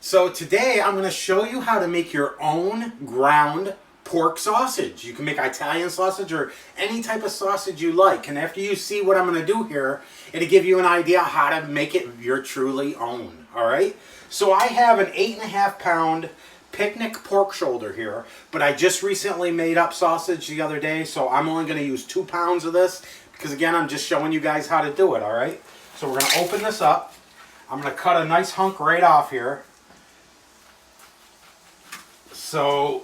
So today I'm going to show you how to make your own ground pork sausage. You can make Italian sausage or any type of sausage you like. And after you see what I'm going to do here, it'll give you an idea how to make it your truly own. All right. So I have an 8.5 pound picnic pork shoulder here, but I just recently made up sausage the other day, so I'm only going to use 2 pounds of this because again, I'm just showing you guys how to do it. All right. So we're going to open this up. I'm going to cut a nice hunk right off here. So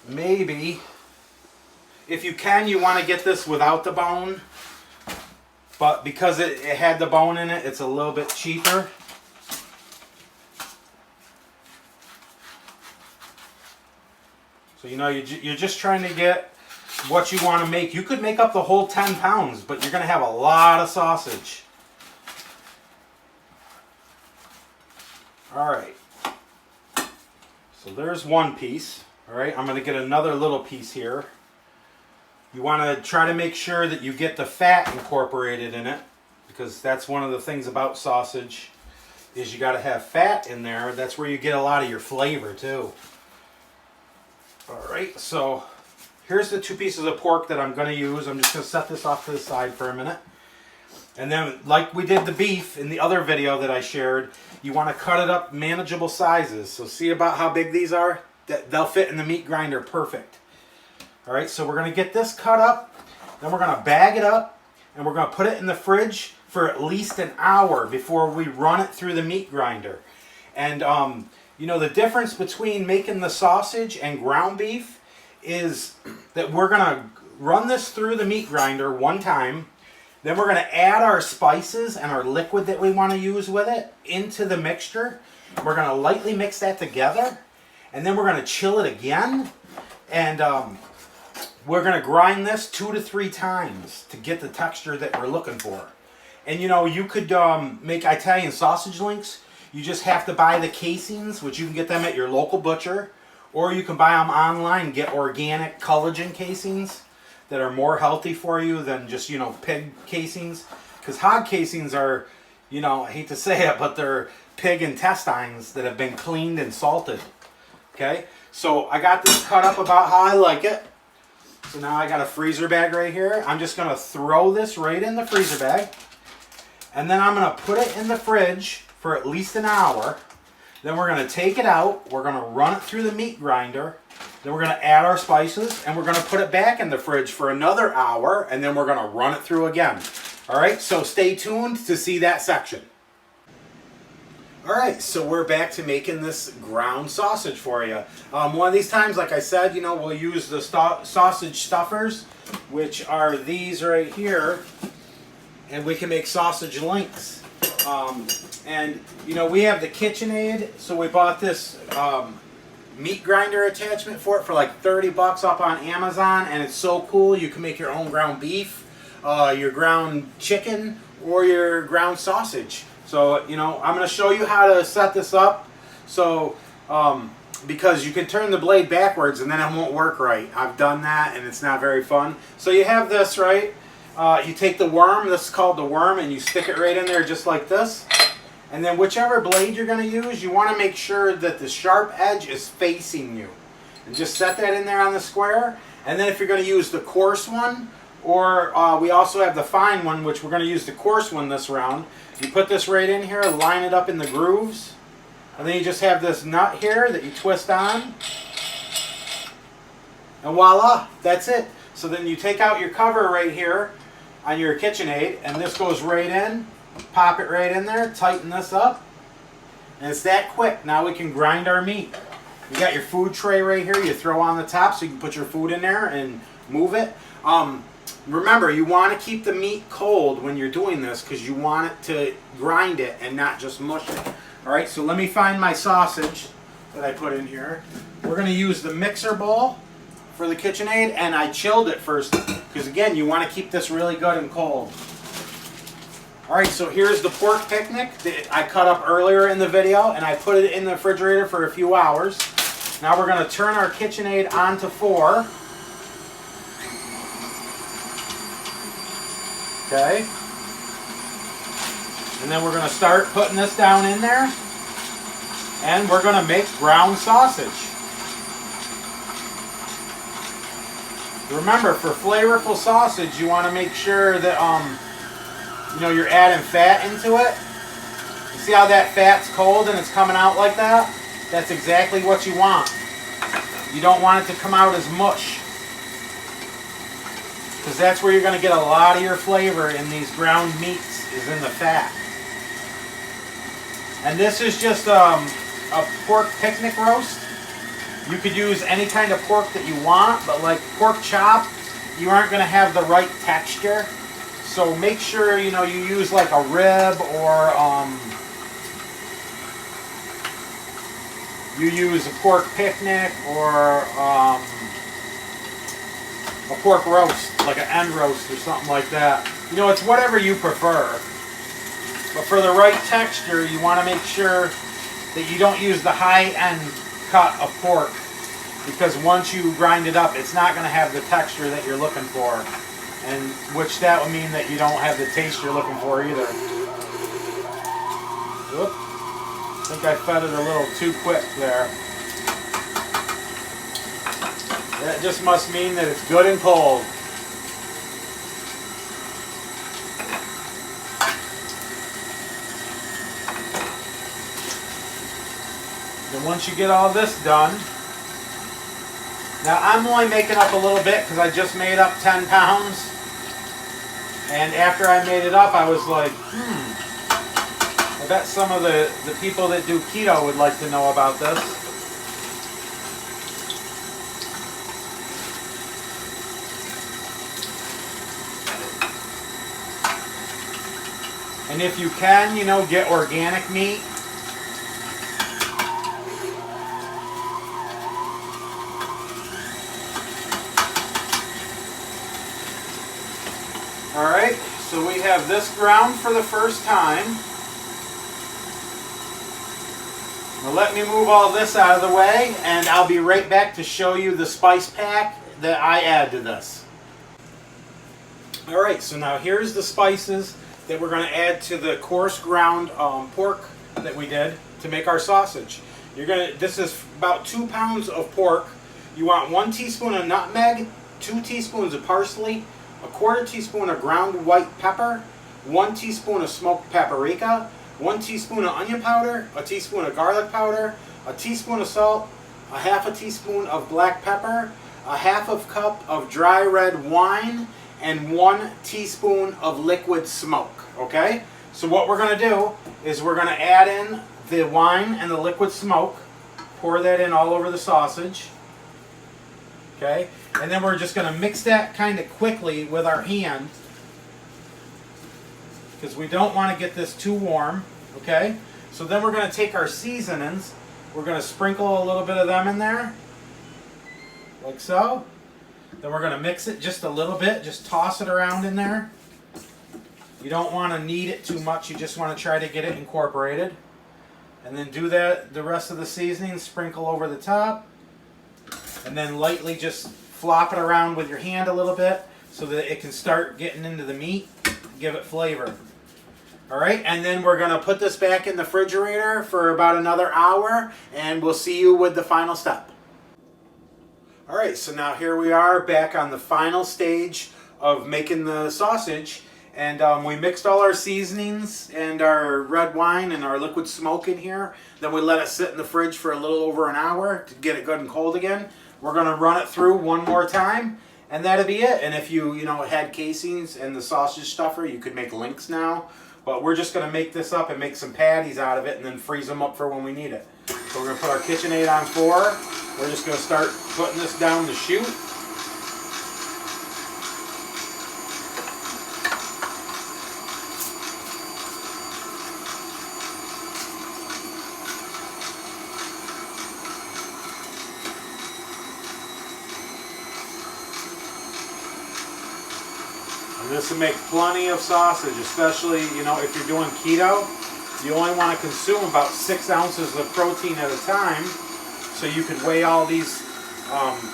maybe, if you can, you want to get this without the bone. But because it had the bone in it, it's a little bit cheaper. So you know, you're just trying to get what you want to make. You could make up the whole 10 pounds, but you're going to have a lot of sausage. All right. So there's one piece. All right, I'm going to get another little piece here. You want to try to make sure that you get the fat incorporated in it, because that's one of the things about sausage is you got to have fat in there. That's where you get a lot of your flavor too. All right, so here's the 2 pieces of pork that I'm going to use. I'm just going to set this off to the side for a minute. And then, like we did the beef in the other video that I shared, you want to cut it up manageable sizes. So see about how big these are? They'll fit in the meat grinder perfect. All right, so we're going to get this cut up. Then we're going to bag it up. And we're going to put it in the fridge for at least an hour before we run it through the meat grinder. And, you know, the difference between making the sausage and ground beef is that we're going to run this through the meat grinder one time. Then we're going to add our spices and our liquid that we want to use with it into the mixture. We're going to lightly mix that together. And then we're going to chill it again. And we're going to grind this 2 to 3 times to get the texture that we're looking for. And you know, you could make Italian sausage links. You just have to buy the casings, which you can get them at your local butcher. Or you can buy them online and get organic collagen casings that are more healthy for you than just, you know, pig casings. Because hog casings are, you know, I hate to say it, but they're pig intestines that have been cleaned and salted. Okay, so I got this cut up about how I like it. So now I got a freezer bag right here. I'm just going to throw this right in the freezer bag. And then I'm going to put it in the fridge for at least an hour. Then we're going to take it out. We're going to run it through the meat grinder. Then we're going to add our spices, and we're going to put it back in the fridge for another hour, and then we're going to run it through again. All right, so stay tuned to see that section. All right, so we're back to making this ground sausage for you. One of these times, like I said, you know, we'll use the sausage stuffers, which are these right here, and we can make sausage links. And, you know, we have the KitchenAid, so we bought this meat grinder attachment for it for like 30 bucks up on Amazon, and it's so cool. You can make your own ground beef, your ground chicken, or your ground sausage. So, you know, I'm going to show you how to set this up. So, because you can turn the blade backwards and then it won't work right. I've done that and it's not very fun. So you have this, right? You take the worm, this is called the worm, and you stick it right in there just like this. And then whichever blade you're going to use, you want to make sure that the sharp edge is facing you. And just set that in there on the square. And then if you're going to use the coarse one, or we also have the fine one, which we're going to use the coarse one this round. You put this right in here, line it up in the grooves. And then you just have this nut here that you twist on. And voila, that's it. So then you take out your cover right here on your KitchenAid, and this goes right in. Pop it right in there, tighten this up, and it's that quick. Now we can grind our meat. You got your food tray right here, you throw on the top so you can put your food in there and move it. Remember, you want to keep the meat cold when you're doing this because you want it to grind it and not just mush it. Alright, so let me find my sausage that I put in here. We're going to use the mixer bowl for the KitchenAid, and I chilled it first because again, you want to keep this really good and cold. Alright, so here's the pork picnic that I cut up earlier in the video, and I put it in the refrigerator for a few hours. Now we're going to turn our KitchenAid on to 4. Okay. And then we're going to start putting this down in there. And we're going to make ground sausage. Remember, for flavorful sausage, you want to make sure that you're adding fat into it. You see how that fat's cold and it's coming out like that? That's exactly what you want. You don't want it to come out as mush, because that's where you're going to get a lot of your flavor in these ground meats, is in the fat. And this is just a pork picnic roast. You could use any kind of pork that you want, but like pork chop, you aren't going to have the right texture. So make sure you use like a rib, or you use a pork picnic, or a pork roast, like an end roast or something like that. It's whatever you prefer. But for the right texture, you want to make sure that you don't use the high-end cut of pork, because once you grind it up, it's not going to have the texture that you're looking for, and which that would mean that you don't have the taste you're looking for either. Whoop. I think I fed it a little too quick there. That just must mean that it's good and cold. And once you get all this done, now I'm only making up a little bit because I just made up 10 pounds. And after I made it up, I was like, I bet some of the people that do keto would like to know about this. And if you can, get organic meat. Alright, so we have this ground for the first time. Now let me move all this out of the way, and I'll be right back to show you the spice pack that I add to this. Alright, so now here's the spices that we're going to add to the coarse ground pork that we did to make our sausage. This is about 2 pounds of pork. You want 1 teaspoon of nutmeg, 2 teaspoons of parsley, a 1/4 teaspoon of ground white pepper, 1 teaspoon of smoked paprika, 1 teaspoon of onion powder, a teaspoon of garlic powder, a teaspoon of salt, a 1/2 teaspoon of black pepper, a 1/2 cup of dry red wine, and 1 teaspoon of liquid smoke. Okay? So what we're going to do is we're going to add in the wine and the liquid smoke, pour that in all over the sausage. Okay? And then we're just going to mix that kind of quickly with our hand, because we don't want to get this too warm. Okay? So then we're going to take our seasonings. We're going to sprinkle a little bit of them in there, like so. Then we're going to mix it just a little bit. Just toss it around in there. You don't want to knead it too much. You just want to try to get it incorporated. And then do that, the rest of the seasoning, sprinkle over the top. And then lightly just flop it around with your hand a little bit so that it can start getting into the meat, give it flavor. Alright, and then we're going to put this back in the refrigerator for about another hour, and we'll see you with the final step. Alright, so now here we are back on the final stage of making the sausage. And we mixed all our seasonings and our red wine and our liquid smoke in here. Then we let it sit in the fridge for a little over an hour to get it good and cold again. We're going to run it through one more time, and that'll be it. And if you had casings and the sausage stuffer, you could make links now. But we're just going to make this up and make some patties out of it and then freeze them up for when we need it. So we're going to put our KitchenAid on 4. We're just going to start putting this down the chute. This will make plenty of sausage, especially, if you're doing keto. You only want to consume about 6 ounces of protein at a time. So you could weigh all these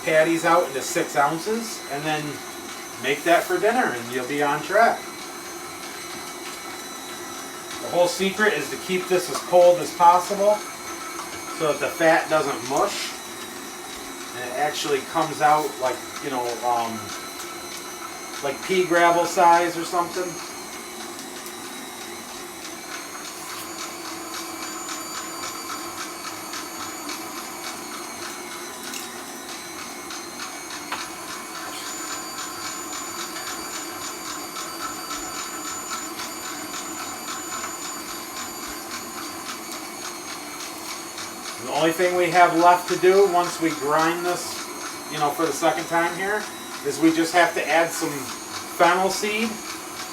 patties out into 6 ounces and then make that for dinner and you'll be on track. The whole secret is to keep this as cold as possible. so that the fat doesn't mush. And it actually comes out like, you know, like pea gravel size or something. The only thing we have left to do once we grind this, you know, for the second time here, is we just have to add some fennel seed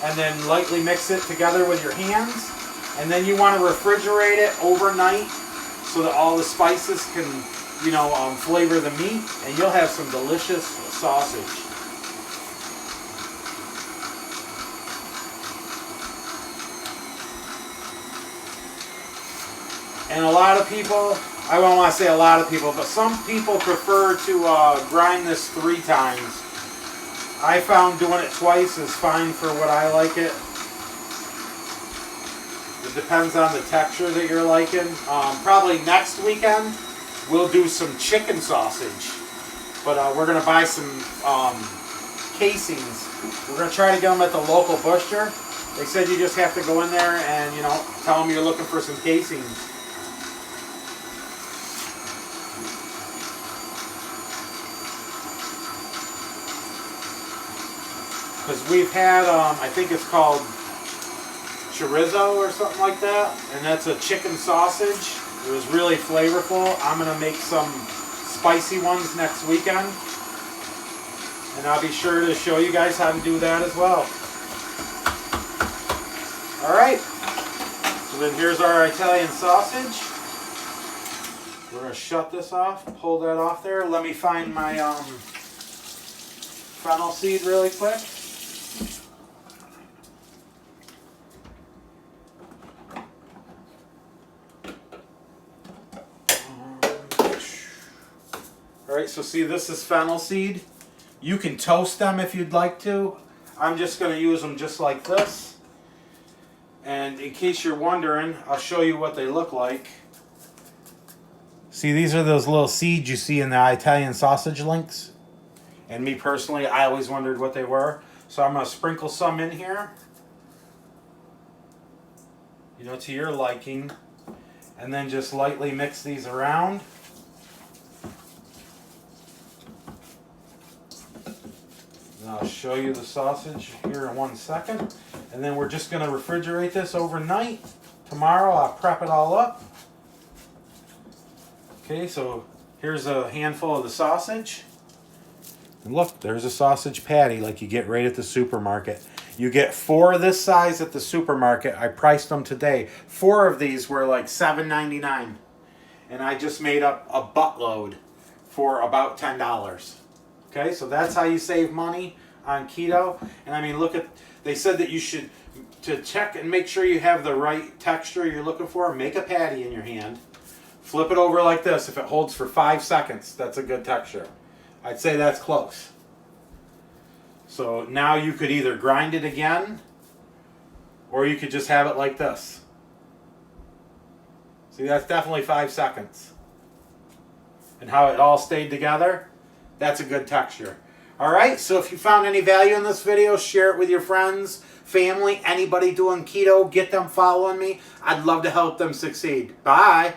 and then lightly mix it together with your hands. And then you want to refrigerate it overnight so that all the spices can, you know, flavor the meat, and you'll have some delicious sausage. And a lot of people, I don't want to say a lot of people, but some people prefer to grind this 3 times. I found doing it twice is fine for what I like it. It depends on the texture that you're liking. Probably next weekend we'll do some chicken sausage. But we're going to buy some casings. We're going to try to get them at the local butcher. They said you just have to go in there and, you know, tell them you're looking for some casings. Because we've had, I think it's called chorizo or something like that, and that's a chicken sausage. It was really flavorful. I'm going to make some spicy ones next weekend, and I'll be sure to show you guys how to do that as well. Alright, so then here's our Italian sausage. We're going to shut this off, pull that off there. Let me find my fennel seed really quick. Alright, so see, this is fennel seed. You can toast them if you'd like to. I'm just going to use them just like this. And in case you're wondering, I'll show you what they look like. See, these are those little seeds you see in the Italian sausage links. And me personally, I always wondered what they were. So I'm going to sprinkle some in here. You know, to your liking. And then just lightly mix these around. And I'll show you the sausage here in 1 second. And then we're just going to refrigerate this overnight. Tomorrow I'll prep it all up. Okay, so here's a handful of the sausage. And look, there's a sausage patty like you get right at the supermarket. You get 4 this size at the supermarket. I priced them today. 4 of these were like $7.99. And I just made up a buttload for about $10. Okay, so that's how you save money on keto. And I mean, look at, they said that you should, to check and make sure you have the right texture you're looking for, make a patty in your hand. Flip it over like this. If it holds for 5 seconds, that's a good texture. I'd say that's close. So now you could either grind it again, or you could just have it like this. See, that's definitely 5 seconds. And how it all stayed together, that's a good texture. Alright, so if you found any value in this video, share it with your friends, family, anybody doing keto. Get them following me. I'd love to help them succeed. Bye.